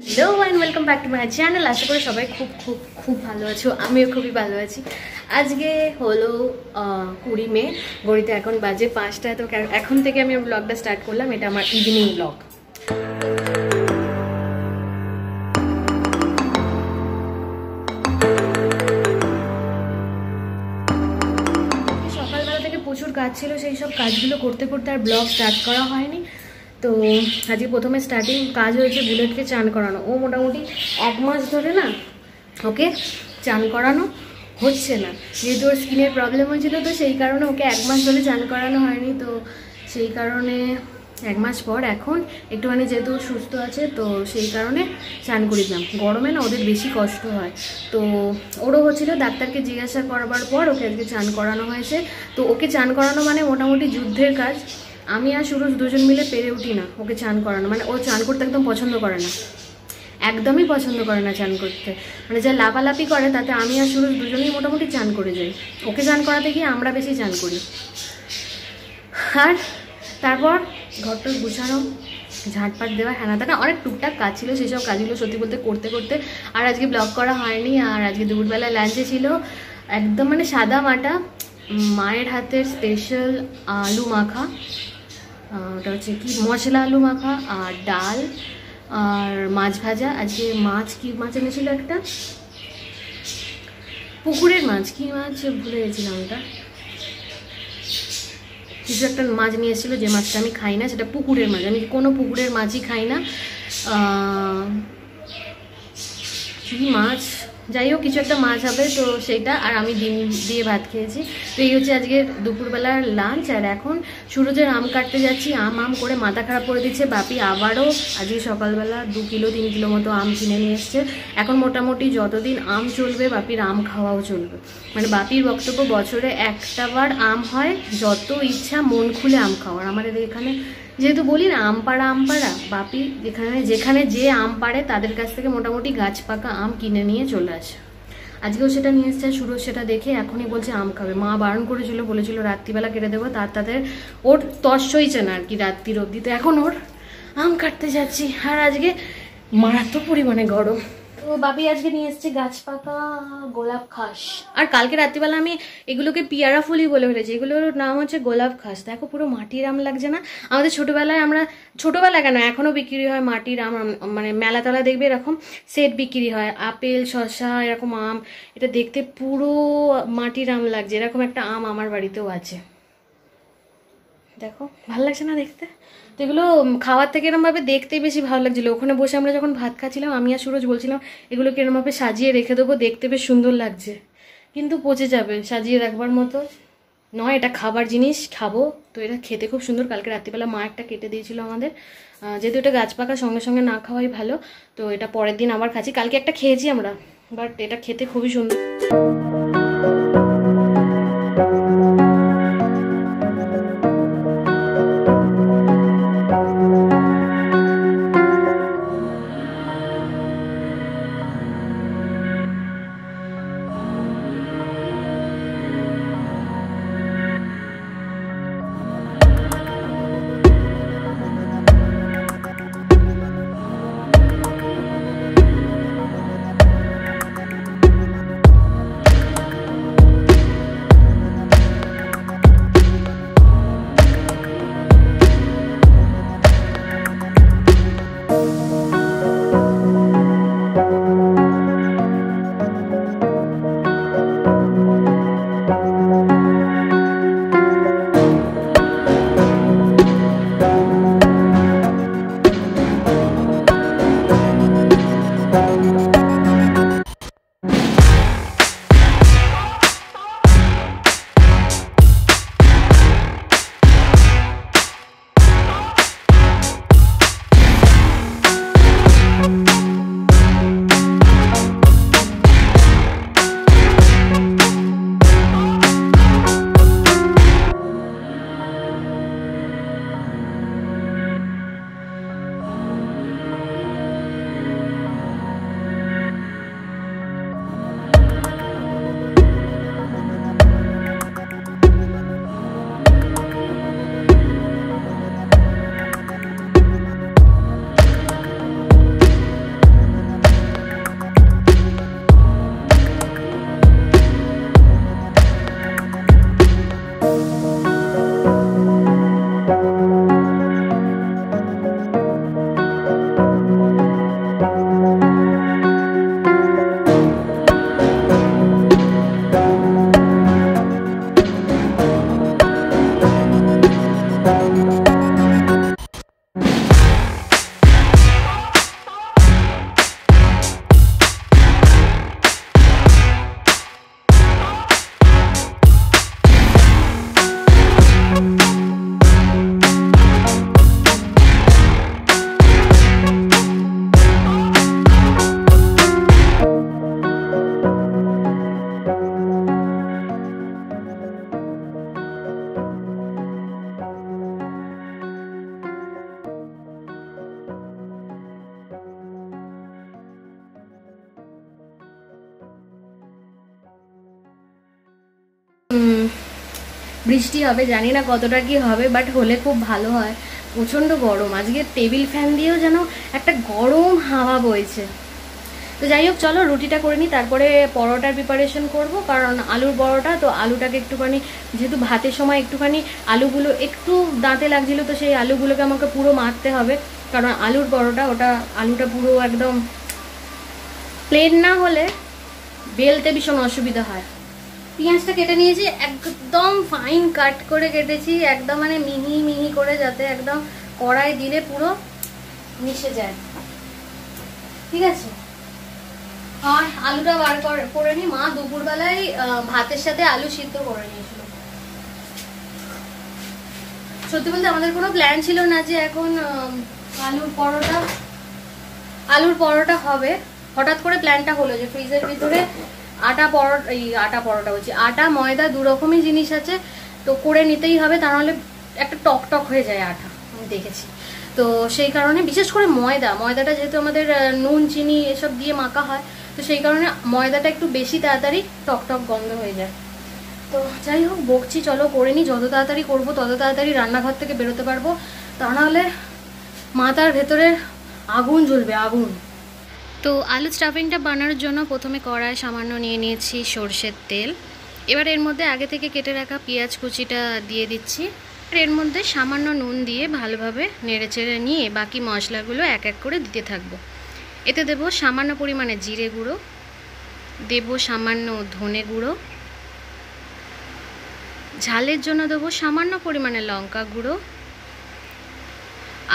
Hello and welcome back to my channel. আশা করি সবাই খুব খুব খুব ভালো আছো, আমিও খুবই ভালো আছি। আজকে হলো 20 মে, ঘড়িতে এখন বাজে 5টা। তো এখন থেকে আমি ব্লগটা স্টার্ট করলাম, এটা আমার ইভিনিং ব্লগ। সকালবেলা থেকে প্রচুর কাজ ছিল, সেই সব কাজগুলো করতে করতে আর ব্লগ স্টার্ট করা হয়নি। তো আজকে প্রথমে স্টার্টিং কাজ হয়েছে বুলেটকে চান করানো। ও মোটামুটি 1 মাস ধরে না ওকে চান করানো হচ্ছে না, যেহেতু ওর স্কিনের প্রবলেম হয়েছিল। তো সেই কারণে ওকে 1 মাস ধরে চান করানো হয়নি। তো সেই কারণে 1 মাস পর এখন একটুখানি যেহেতু সুস্থ আছে, তো সেই কারণে চান করিলাম। গরমে না ওদের বেশি কষ্ট হয়, তো ওরও হচ্ছিল। ডাক্তারকে জিজ্ঞাসা করবার পর ওকে আজকে চান করানো হয়েছে। তো ওকে চান করানো মানে মোটামুটি যুদ্ধের কাজ। আমি আর সুরজ দুজন মিলে পেরে উঠি না ওকে চান করানো। মানে ও চান করতে একদম পছন্দ করে না, একদমই পছন্দ করে না চান করতে। মানে যা লাফালাফি করে তাতে আমি আর সুরজ দুজনেই মোটামুটি চান করে যাই। ওকে চান করাতে গিয়ে আমরা বেশি চান করি। আর তারপর ঘরটা গুছানো, ঝাঁটপাট দেওয়া, হ্যানা তেনা অনেক টুকটাক কাজ ছিল। সেসব কাজগুলো সত্যি বলতে করতে করতে আর আজকে ব্লগ করা হয়নি। আর আজকে দুপুরবেলা লাঞ্চে ছিল একদম মানে সাদা মাটা মায়ের হাতের স্পেশাল আলু মাখা। ওটা হচ্ছে কি মশলা আলু মাখা, আর ডাল, আর মাছ ভাজা। আজকে মাছ, কি মাছ এনেছিল, একটা পুকুরের মাছ, কি মাছ ভুলে গেছিলাম, ওটা কিছু একটা মাছ নিয়ে এসেছিলো, যে মাছটা আমি খাই না, সেটা পুকুরের মাছ। আমি কোনো পুকুরের মাছই খাই না। কি মাছ, যাই হোক কিছু একটা মাছ হবে, তো সেইটা। আর আমি ডিম দিয়ে ভাত খেয়েছি। তো এই হচ্ছে আজকের দুপুরবেলার লাঞ্চ। আর এখন সুরজের আম কাটতে যাচ্ছি। আম করে মাথা খারাপ করে দিচ্ছে। বাপি আবারও আজকে সকালবেলা 2 কিলো 3 কিলো মতো আম কিনে নিয়ে এসছে। এখন মোটামুটি যতদিন আম চলবে বাপির আম খাওয়াও চলবে। মানে বাপির বক্তব্য বছরে একটা বার আম হয়, যত ইচ্ছা মন খুলে আম খাওয়ার। আমাদের এখানে যেহেতু বলি না আমপাড়া, বাপি যেখানে যে আম পাড়ে তাদের কাছ থেকে মোটামুটি গাছ পাকা আম কিনে নিয়ে চলে আসে। আজকেও সেটা নিয়ে এসছে। সুরজ সেটা দেখে এখনই বলছে আম খাবে। মা বারণ করেছিল, বলেছিল রাত্রিবেলা কেটে দেবো, তাদের ওর তস সইছে না আর কি রাত্রির অবধি। তো এখন ওর আম কাটতে যাচ্ছি। আর আজকে মারাত্মক পরিমাণে গরম। তো বাপি আজকে নিয়ে এসছে গাছ পাকা গোলাপ খাস। আর কালকে রাত্রিবেলা আমি এগুলোকে পিয়ারা ফুলই বলে ফেলেছি। এগুলোর নাম হচ্ছে গোলাপ খাস। দেখো পুরো মাটির আম লাগছে না? আমাদের ছোটবেলায় কেন এখনো বিক্রি হয় মাটির আম। মানে মেলা তলা দেখবে এরকম সেট বিক্রি হয়, আপেল, শসা, এরকম আম। এটা দেখতে পুরো মাটির আম লাগছে। এরকম একটা আম আমার বাড়িতেও আছে, দেখো ভালো লাগছে না দেখতে? তো এগুলো খাওয়ার থেকে এরমভাবে দেখতে বেশি ভালো লাগছিলো। ওখানে বসে আমরা যখন ভাত খাচ্ছিলাম, আমি আর সুরজ বলছিলাম এগুলোকে এরমভাবে সাজিয়ে রেখে দেবো, দেখতে বেশ সুন্দর লাগছে। কিন্তু পচে যাবে, সাজিয়ে রাখবার মতো নয়। এটা খাবার জিনিস, খাবো। তো এটা খেতে খুব সুন্দর। কালকে রাত্রিবেলা মা একটা কেটে দিয়েছিল আমাদের। যেহেতু এটা গাছ পাকা, সঙ্গে সঙ্গে না খাওয়াই ভালো। তো এটা পরের দিন আবার খাচ্ছি। কালকে একটা খেয়েছি আমরা, বাট এটা খেতে খুবই সুন্দর। বৃষ্টি হবে, জানি না কতটা কি হবে, বাট হলে খুব ভালো হয়। প্রচণ্ড গরম, আজকে টেবিল ফ্যান দিয়েও যেন একটা গরম হাওয়া বইছে। তো যাই হোক, চলো রুটিটা করে নিই, তারপরে পরোটার প্রিপারেশন করব, কারণ আলুর পরোটা। তো আলুটাকে একটুখানি, যেহেতু ভাতের সময় একটুখানি আলুগুলো একটু দাঁতে লাগছিল, তো সেই আলুগুলোকে আমাকে পুরো মারতে হবে, কারণ আলুর পরোটা, ওটা আলুটা পুরো একদম প্লেন না হলে বেলতে ভীষণ অসুবিধা হয়। পেঁয়াজটা কেটে নিয়েছি, একদম ফাইন কাট করে কেটেছি, একদম মানে মিহি মিহি করে, যাতে একদম কড়াই দিলে পুরো মিশে যায়। ঠিক আছে, আর আলুটা বার করে নি। মা দুপুরবেলায় ভাতের সাথে আলু সিদ্ধ করে নিয়েছিল। সত্যি বলতে আমাদের কোনো প্ল্যান ছিল না যে এখন আলুর পরোটা হবে। হঠাৎ করে প্ল্যানটা হলো যে ফ্রিজের ভিতরে আটা ময়দা দু রকমই জিনিস আছে, তো করে নিতেই হবে, তা নাহলে একটা টক টক হয়ে যায় আটা, আমি দেখেছি। তো সেই কারণে বিশেষ করে ময়দাটা যেহেতু আমাদের নুন চিনি এসব দিয়ে মাখা হয়, তো সেই কারণে ময়দাটা একটু বেশি তাড়াতাড়ি টক টক গন্ধ হয়ে যায়। তো যাই হোক, বকছি, চলো করে নিই। যত তাড়াতাড়ি করবো তত তাড়াতাড়ি রান্নাঘর থেকে বেরোতে পারবো, তা নাহলে মাথার ভেতরে আগুন জ্বলবে, আগুন। তো আলু স্টাফিংটা বানানোর জন্য প্রথমে কড়ায় সামান্য নিয়ে নিয়েছি সর্ষের তেল। এবার এর মধ্যে আগে থেকে কেটে রাখা পেঁয়াজ কুচিটা দিয়ে দিচ্ছি, আর এর মধ্যে সামান্য নুন দিয়ে ভালোভাবে নেড়েচেড়ে নিয়ে বাকি মশলাগুলো এক এক করে দিতে থাকবো। এতে দেব সামান্য পরিমাণে জিরে গুঁড়ো, দেব সামান্য ধনে গুঁড়ো, ঝালের জন্য দেব সামান্য পরিমাণে লঙ্কা গুঁড়ো,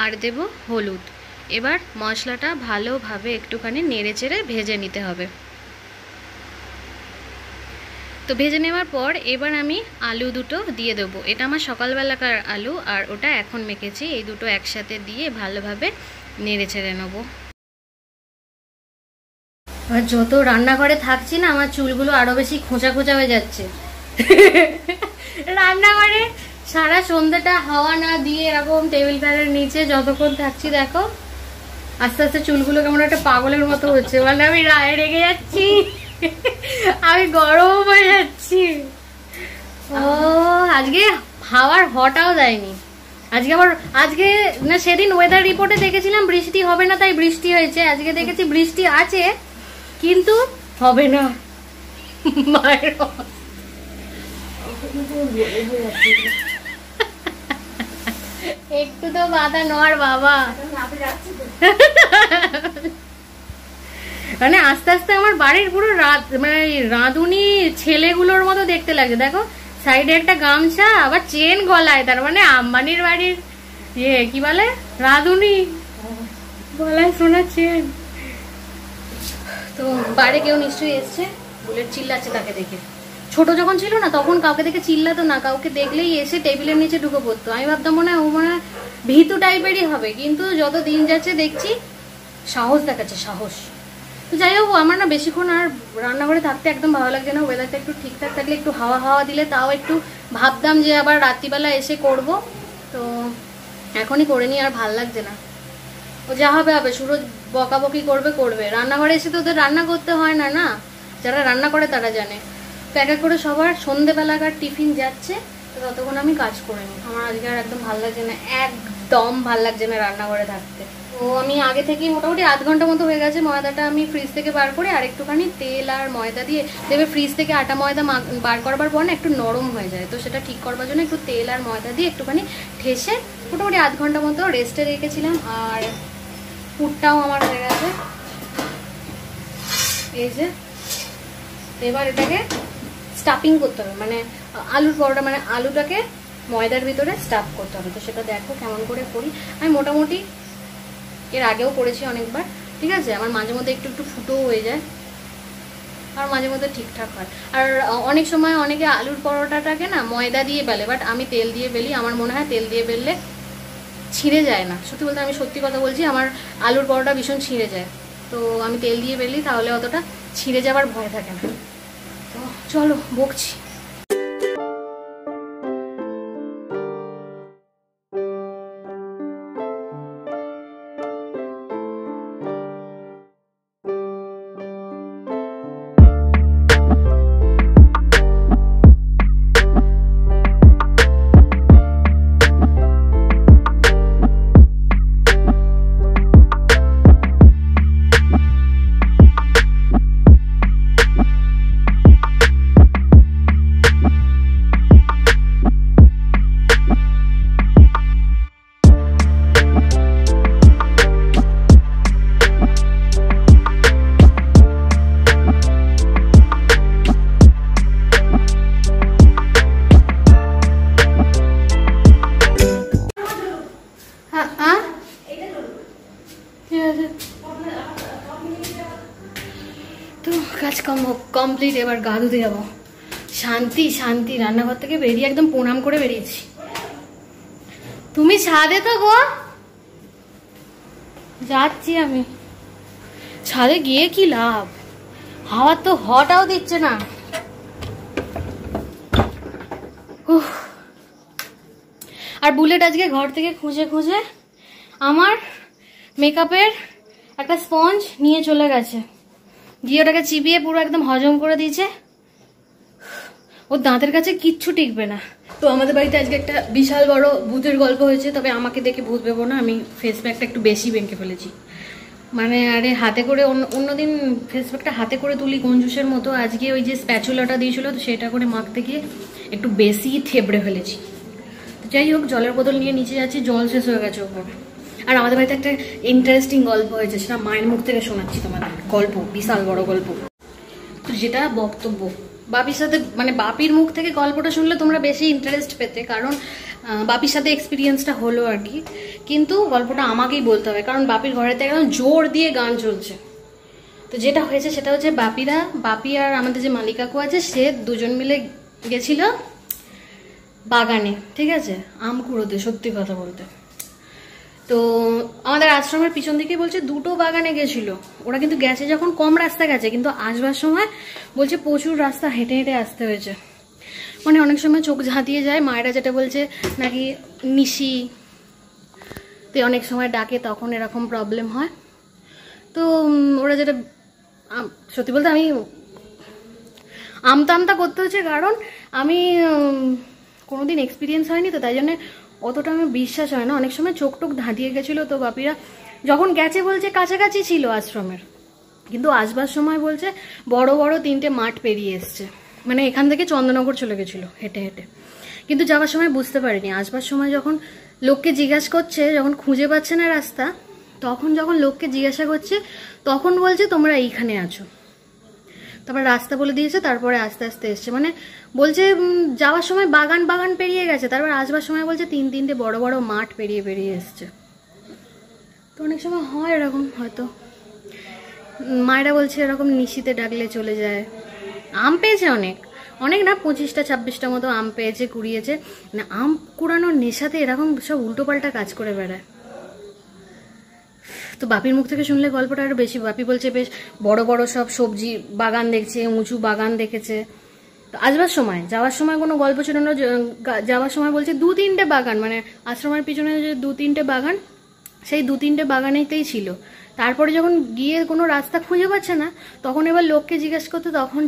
আর দেব হলুদ। এবার মশলাটা ভালোভাবে একটুখানি নেড়েচেড়ে ভেজে নিতে হবে। তো ভেজে নেওয়ার পর এবার আমি আলু দুটো দিয়ে দেবো। এটা আমার সকালবেলাকার আলু, আর ওটা এখন মেখেছি। এই দুটো একসাথে দিয়ে ভালোভাবে নেড়েচেড়ে নেবো। আর যত রান্নাঘরে থাকছি না, আমার চুলগুলো আরো বেশি খোঁচা খোঁচা হয়ে যাচ্ছে। রান্নাঘরে সারা সন্ধ্যাটা হাওয়া না দিয়ে এরকম টেবিল ফ্যানের নিচে যতক্ষণ থাকছি, দেখো আস্তে আস্তে চুলগুলো কেমন একটা পাগলের মতো হচ্ছে, মানে আমি রেগে যাচ্ছি, আমি গরম হয়ে যাচ্ছি। ও আজকে হাওয়ার হটাও দেয়নি। আজকে না, সেদিন ওয়েদার রিপোর্টে দেখেছিলাম বৃষ্টি হবে না, তাই বৃষ্টি হয়েছে। আজকে দেখেছি বৃষ্টি আছে কিন্তু হবে না। মায়ের একটু তো বাধা নয় বাবা। মানে আস্তে আস্তে আমার বাড়ির পুরো মানে রাঁধুনি ছেলেগুলোর মতো দেখতে লাগে। দেখো সাইডে একটা গামছা, আবার চেন গলায়, তার মানে আম্বানির বাড়ির কি বলে রাঁধুনি, গলায় সোনার চেন। তো বাইরে কেউ নিশ্চয়ই এসছে, বুলেট চিল্লাচ্ছে তাকে দেখে। ছোট যখন ছিল না, তখন কাউকে দেখে চিল্লাতো না, কাউকে দেখলেই এসে টেবিলের নিচে ঢুকে পড়তো। আমি ভাবতাম মনে হয় ভীতু টাইপেরই হবে, কিন্তু যত দিন যাচ্ছে দেখছি সাহস দেখাচ্ছে, সাহস। তো যাই হোক, আমার না বেশিক্ষণ আর রান্নাঘরে থাকতে একদম ভালো লাগছে না। ওয়েদারটা একটু ঠিকঠাক থাকলে, একটু হাওয়া হাওয়া দিলে তাও একটু ভাবতাম যে আবার রাত্রিবেলা এসে করব, তো এখনই করে নিই, আর ভাল লাগছে না। ও যা হবে হবে, সুরজ বকাবকি করবে। রান্নাঘরে এসে তো ওদের রান্না করতে হয় না, না যারা রান্না করে তারা জানে। তো এক এক করে সবার সন্ধেবেলাকার টিফিন যাচ্ছে, তো ততক্ষণ আমি কাজ করে নিই। আমার আজকে আর একদম ভাল লাগছে না, একদম ভাল লাগছে না রান্নাঘরে থাকতে। তো আমি আগে থেকেই মোটামুটি আধ ঘন্টা মতো হয়ে গেছে ময়দাটা আমি ফ্রিজ থেকে বার করে আর একটুখানি তেল আর ময়দা দিয়ে দেবে। ফ্রিজ থেকে আটা ময়দা বার করবার পর না একটু নরম হয়ে যায়, তো সেটা ঠিক করবার জন্য একটু তেল আর ময়দা দিয়ে একটুখানি ঠেসে মোটামুটি আধ ঘন্টা মতো রেস্টে রেখেছিলাম। আর পুরটাও আমার হয়ে গেছে, এই যে। এবার এটাকে স্টাফিং করতে হবে, মানে আলুর পরোটা, মানে আলুটাকে ময়দার ভিতরে স্টাফ করতে হবে। তো সেটা দেখো কেমন করে করি। আমি মোটামুটি এর আগেও করেছি অনেকবার, ঠিক আছে। আমার মাঝে মধ্যে একটু একটু ফুটোও হয়ে যায়, আর মাঝে মধ্যে ঠিকঠাক হয়। আর অনেক সময় অনেকে আলুর পরোটাটাকে না ময়দা দিয়ে বেলে, বাট আমি তেল দিয়ে বেলি। আমার মনে হয় তেল দিয়ে বেললে ছিঁড়ে যায় না। সত্যি বলতে আমি সত্যি কথা বলছি, আমার আলুর পরোটা ভীষণ ছিঁড়ে যায়। তো আমি তেল দিয়ে বেলি, তাহলে অতটা ছিঁড়ে যাবার ভয় থাকে না। তো চলো বকছি। তো কাজ কমপ্লিট, এবার গা ধুতে যাবো। শান্তি শান্তি, রান্নাঘর থেকে বেরিয়ে একদম প্রণাম করে বেরিয়েছি। তুমি ছাদে তো গো? যাচ্ছি আমি। ছাদে গিয়ে কি লাভ, হাওয়া তো হটাও দিচ্ছে না। আর বুলেট আজকে ঘর থেকে খুঁজে খুঁজে আমার মেকআপের একটা স্পঞ্জ নিয়ে চলে গেছে, গিয়ে ওটাকে চিবিয়ে পুরো একদম হজম করে দিয়েছে। ওর দাঁতের কাছে কিচ্ছু টিকবে না। তো আমাদের বাড়িতে আজকে একটা বিশাল বড় ভূতের গল্প হয়েছে, তবে আমাকে দেখে ভূত ভেবো না, আমি ফেস প্যাকটা একটু বেশি বেঁকে ফেলেছি। মানে আরে হাতে করে অন্যদিন ফেস প্যাকটা হাতে করে তুলি গঞ্জুসের মতো, আজকে ওই যে স্প্যাচুলাটা দিয়েছিল তো সেটা করে মাখতে গিয়ে একটু বেশি থেবড়ে ফেলেছি। যাই হোক, জলের বোতল নিয়ে নিচে যাচ্ছি, জল শেষ হয়ে গেছে ওপরে। আর আমাদের বাড়িতে একটা ইন্টারেস্টিং গল্প হয়েছে, সেটা মায়ের মুখ থেকে শোনাচ্ছি তোমাদের। গল্প, বিশাল বড় গল্প। তো যেটা বক্তব্য বাপির সাথে, মানে বাপির মুখ থেকে গল্পটা শুনলে তোমরা বেশি ইন্টারেস্ট পেতে, কারণ বাপির সাথে এক্সপিরিয়েন্সটা হলো আর কি। কিন্তু গল্পটা আমাকেই বলতে হবে, কারণ বাপির ঘরেতে একদম জোর দিয়ে গান চলছে। তো যেটা হয়েছে সেটা হচ্ছে বাপি আর আমাদের যে মালিকাকু আছে, সে দুজন মিলে গেছিল বাগানে, ঠিক আছে, আম কুড়োতে। সত্যি কথা বলতে, তো আমাদের আশ্রমের পিছন দিকে বলছে দুটো বাগানে গেছিল ওরা, কিন্তু গেছে যখন কম রাস্তা গেছে, কিন্তু আসবার সময় বলছে প্রচুর রাস্তা হেঁটে হেঁটে আসতে হয়েছে। মানে অনেক সময় চোখ ঝাঁতিয়ে যায়, মায়েরা যেটা বলছে নাকি নিশি তো অনেক সময় ডাকে, তখন এরকম প্রবলেম হয়। তো ওরা যেটা, সত্যি বলতে আমি আমতা করতে হচ্ছে, কারণ আমি কোনোদিন এক্সপিরিয়েন্স হয়নি, তো তাই জন্য অতটা আমার বিশ্বাস হয় না। অনেক সময় চোখ টোক ধাঁধিয়ে গেছিলো। তো বাপিরা যখন গেছে বলছে কাছাকাছি ছিল আশ্রমের, কিন্তু আসবার সময় বলছে বড় বড় 3টে মাঠ পেরিয়ে এসছে। মানে এখান থেকে চন্দননগর চলে গেছিলো হেঁটে হেঁটে, কিন্তু যাওয়ার সময় বুঝতে পারিনি। আসবার সময় যখন লোককে জিজ্ঞাসা করছে, যখন খুঁজে পাচ্ছে না রাস্তা, তখন যখন লোককে জিজ্ঞাসা করছে তখন বলছে তোমরা এইখানে আছো। তারপর রাস্তা বলে দিয়েছে, তারপরে আস্তে আস্তে এসছে। মানে বলছে যাওয়ার সময় বাগান পেরিয়ে গেছে, তারপর আসবার সময় বলছে 3টে বড় বড় মাঠ পেরিয়ে এসছে। তো অনেক সময় হয় এরকম, হয়তো মায়েরা বলছে এরকম নিশিতে ডাকলে চলে যায়। আম পেয়েছে অনেক না, 25টা 26টা মতো আম পেয়েছে, কুড়িয়েছে। মানে আম কুড়ানোর নেশাতে এরকম সব উল্টোপাল্টা কাজ করে বেড়ায়। তো বাপির মুখ থেকে শুনলে গল্পটা আরো বেশি। বাপি বলছে বেশ বড় বড় সব সবজি বাগান দেখছে, উঁচু বাগান দেখেছে। তো আসবার সময়, যাওয়ার সময় কোনো গল্প ছিল না। যাওয়ার সময় বলছে 2-3টে বাগান, মানে আশ্রমের পিছনে যে 2-3টে বাগান, সেই 2-3টে বাগানেতেই ছিল। তারপরে যখন গিয়ে কোনো রাস্তা খুঁজে পাচ্ছে না, তখন এবার লোককে জিজ্ঞেস করতে, তখন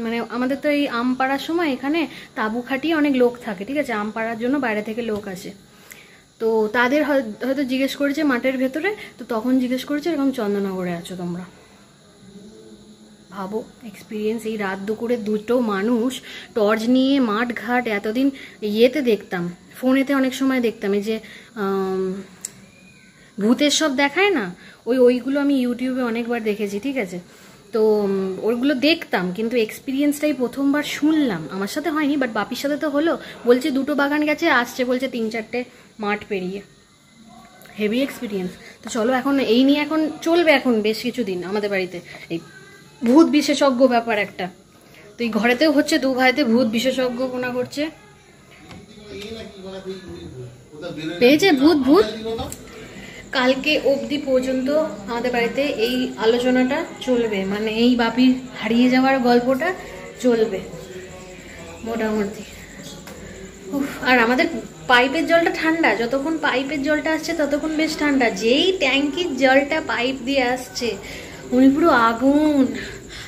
মানে আমাদের তো এই আম পাড়ার সময় এখানে তাঁবু খাটিয়ে অনেক লোক থাকে, ঠিক আছে, আম পাড়ার জন্য বাইরে থেকে লোক আসে। তো তাদের হয়তো জিজ্ঞেস করেছে মাঠের ভেতরে, তো তখন জিজ্ঞেস করেছে এরকম চন্দননগরে আছো তোমরা। ভাবো এক্সপিরিয়েন্স, এই রাত দুপুরে দুটো মানুষ টর্চ নিয়ে মাঠ ঘাট। এতদিন ইয়েতে দেখতাম, ফোনেতে অনেক সময় দেখতাম, এই যে ভূতের সব দেখায় না, ওইগুলো আমি ইউটিউবে অনেকবার দেখেছি, ঠিক আছে। তো ওইগুলো দেখতাম, কিন্তু এক্সপিরিয়েন্সটাই প্রথমবার শুনলাম। আমার সাথে হয়নি, বাট বাপির সাথে তো হলো। বলছে 2টো বাগান গেছে, আসছে বলছে 3-4টে মাঠ পেরিয়ে। Heavy experience. তো চলো এখন এই নিয়ে এখন চলবে এখন বেশ কিছুদিন আমাদের বাড়িতে এই ভূত বিশেষজ্ঞ ব্যাপার একটা। তো এই ঘরেতেও হচ্ছে, 2 ভাইতে ভূত বিশেষজ্ঞ কোনা করছে। পেয়েছে ভূত কালকে অবধি পর্যন্ত আমাদের বাড়িতে এই আলোচনাটা চলবে, মানে এই বাপির হারিয়ে যাওয়ার গল্পটা চলবে মোটামুটি। আর আমাদের পাইপের জলটা ঠান্ডা, যতক্ষণ পাইপের জলটা আসছে ততক্ষণ বেশ ঠান্ডা। যেই ট্যাঙ্কির জলটা পাইপ দিয়ে আসছে উনি পুরো আগুন।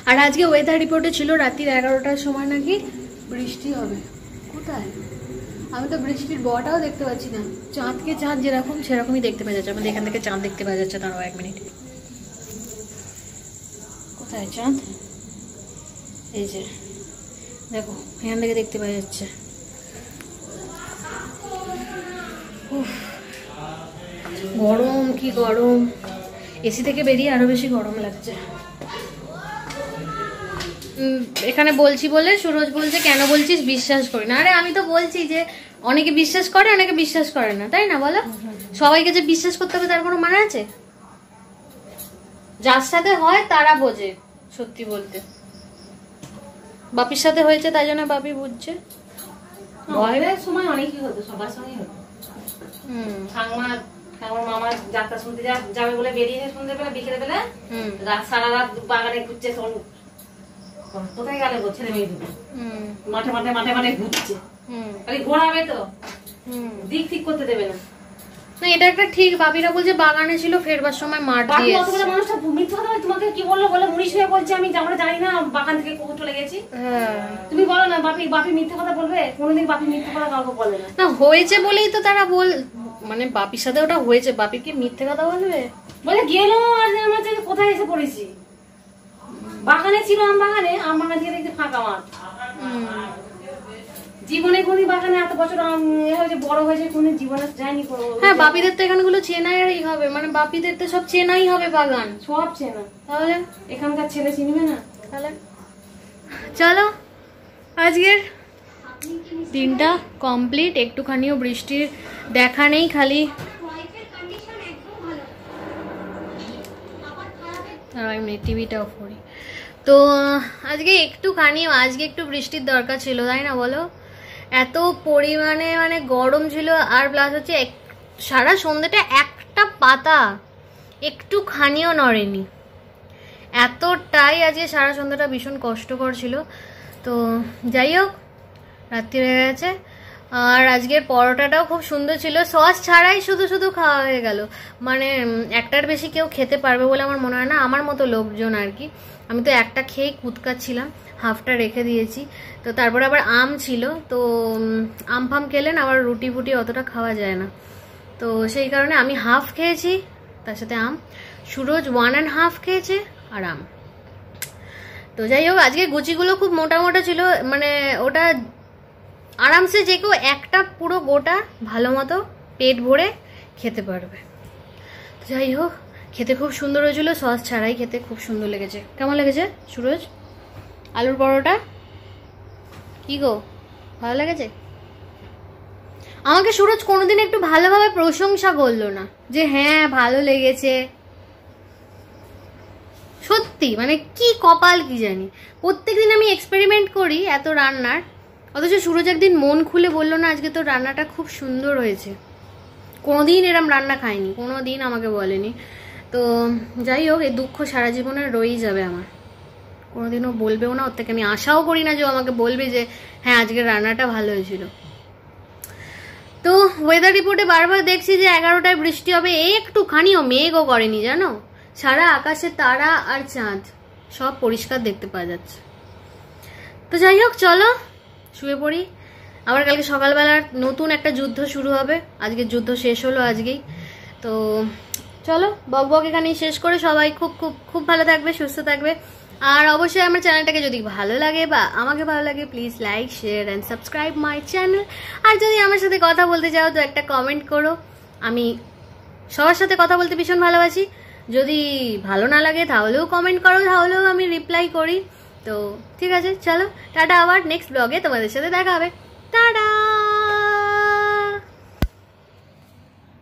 আর আজকে ওয়েদার রিপোর্টে ছিল রাত্রির 11টার সময় নাকি বৃষ্টি হবে। কোথায়? আমি তো বৃষ্টির বটাও দেখতে পাচ্ছি না। চাঁদকে চাঁদ যেরকম সেরকমই দেখতে পাওয়া যাচ্ছে। আমাদের এখান থেকে চাঁদ দেখতে পাওয়া যাচ্ছে। দাঁড়াও 1 মিনিট। কোথায় চাঁদ? এই যে দেখো, এখান থেকে দেখতে পাওয়া যাচ্ছে। গরম কি গরম, এসি থেকে বেরিয়ে আরো বেশি গরম লাগছে। এখানে বলছি বলে সুরজ বলছে কেন বলছিস, বিশ্বাস করি না। আরে আমি তো বলছি যে অনেকে বিশ্বাস করে, অনেকে বিশ্বাস করে না, তাই না বলো? সবাইকে যে বিশ্বাস করতে হবে তার কোনো মানে আছে? যার সাথে হয় তারা বোঝে। সত্যি বলতে বাপির সাথে হয়েছে তাই জন্য বাপি বুঝছে। ভয়ের সময় অনেকই হতো, সবার সঙ্গেই হতো। ঠাকুমা মামা যাত্রা শুনতে যাবে বলে বেরিয়ে সন্ধ্যেবেলা বিকেলে বেলা রাত সারা রাত বাগানে ঘুরছে। কোথায় গেলে গো ছেলে মেয়ে দুটো? মাঠে মাঠে মাঠে মাঠে ঘুরছে, খালি ঘোরাবে তো, দিক ঠিক করতে দেবে না। না এটা একটা ঠিক, বাপিরা বলছে বাগানে ছিল ফেরবার সময় মাঠ দিয়ে এসেছে। মানুষটা মিথ্যা কথা তোমাকে কি বললো বলে মুড়ি শুয়ে বলছে আমি আমরা জানি না বাগান থেকে কুকুর চলে গেছি। তুমি বলো না বাপি মিথ্যা কথা বলবে? কোনোদিন বাপি মিথ্যা কথা কাউকে বলে না। না হয়েছে বলেই তো তারা মানে বাপির সাথে ওটা হয়েছে, বাপি কি মিথ্যে কথা বলবে? বলে গেল আর আমরা কোথায় এসে পড়েছি, বাগানে ছিল আম বাগান থেকে দেখছি ফাঁকা মাঠ। জীবনে কোন বাগানে এত বছর হয়েছে বড় হয়েছে কোন জীবনে যায়নি। হ্যাঁ বাপিদের তো এখানগুলো চেনাই হবে, মানে বাপিদের তো সব চেনাই হবে বাগান, সব চেনা। তাহলে এখানকার ছেলে চিনবে না? তাহলে চলো আজকের দিনটা কমপ্লিট, একটুখানিও বৃষ্টির দেখা নেই, খালি আমি টিভিটা অফ করি। তো আজকে একটু বৃষ্টির দরকার ছিল তাই না বলো? এত পরিমাণে মানে গরম ছিল, আর প্লাস হচ্ছে সারা সন্ধ্যেটা একটা পাতা একটুখানিও নড়েনি, এতটাই আজকে সারা সন্ধ্যাটা ভীষণ কষ্টকর ছিল। তো যাই হোক রাত্রি হয়ে গেছে, আর আজকের পরোটাটাও খুব সুন্দর ছিল, সস ছাড়াই শুধু খাওয়া হয়ে গেল। মানে একটার বেশি কেউ খেতে পারবে বলে আমার মনে হয় না, আমার মতো লোকজন আর কি। আমি তো একটা খেয়েই কুৎকাচ্ছিলাম, হাফটা রেখে দিয়েছি। তো তারপরে আবার আম ছিল, তো আম ফাম খেলে না আবার রুটি ফুটি অতটা খাওয়া যায় না, তো সেই কারণে আমি হাফ খেয়েছি, তার সাথে আম। সুরজ 1.5 খেয়েছে আর আম। তো যাই হোক আজকে গুচিগুলো খুব মোটা মোটা ছিল, মানে ওটা আরামসে যে কেউ একটা পুরো গোটা ভালো মতো পেট ভরে খেতে পারবে। যাই হোক খেতে খুব সুন্দর হয়েছিল, সস ছাড়াই খেতে খুব সুন্দর লেগেছে। কেমন লেগেছে সুরজ আলুর পরোটা? কি গো ভালো লেগেছে? আমাকে সুরজ কোনোদিন একটু ভালোভাবে প্রশংসা করলো না যে হ্যাঁ ভালো লেগেছে। সত্যি মানে কি কপাল কি জানি, প্রত্যেকদিন আমি এক্সপেরিমেন্ট করি এত রান্নার, অথচ সুরজ একদিন মন খুলে বললো না আজকে তো রান্নাটা খুব সুন্দর হয়েছে। কোনোদিন এরম রান্না খায়নি, কোনোদিন আমাকে বলেনি। তো যাই হোক এই দুঃখ সারা জীবনে রয়েই যাবে আমার, কোনোদিনও বলবেও না, ওর থেকে আমি আশাও করি না যে আমাকে বলবে যে হ্যাঁ আজকের রান্নাটা ভালো হয়েছিল। তো ওয়েদার রিপোর্টে বারবার দেখছি যে 11টায় বৃষ্টি হবে, একটুখানিও মেঘও করেনি জানো, সারা আকাশে তারা আর চাঁদ সব পরিষ্কার দেখতে পাওয়া যাচ্ছে। তো যাই হোক চলো শুয়ে পড়ি, আবার কালকে সকালবেলার নতুন একটা যুদ্ধ শুরু হবে। আজকের যুদ্ধ শেষ হলো আজকেই। তো চলো বক এখানেই শেষ করে সবাই খুব খুব খুব ভালো থাকবে, সুস্থ থাকবে। আর অবশ্যই আমার চ্যানেলটাকে যদি ভালো লাগে বা আমাকে ভালো লাগে please like share and subscribe my channel. আর যদি আমার সাথে কথা বলতে চাও তো একটা কমেন্ট করো, আমি সবার সাথে কথা বলতে ভীষণ ভালোবাসি। যদি ভালো না লাগে তাহলেও কমেন্ট করো, তাহলেও আমি রিপ্লাই করি। তো ঠিক আছে চলো টাটা, আবার নেক্সট ব্লগে তোমাদের সাথে দেখা হবে, টাটা।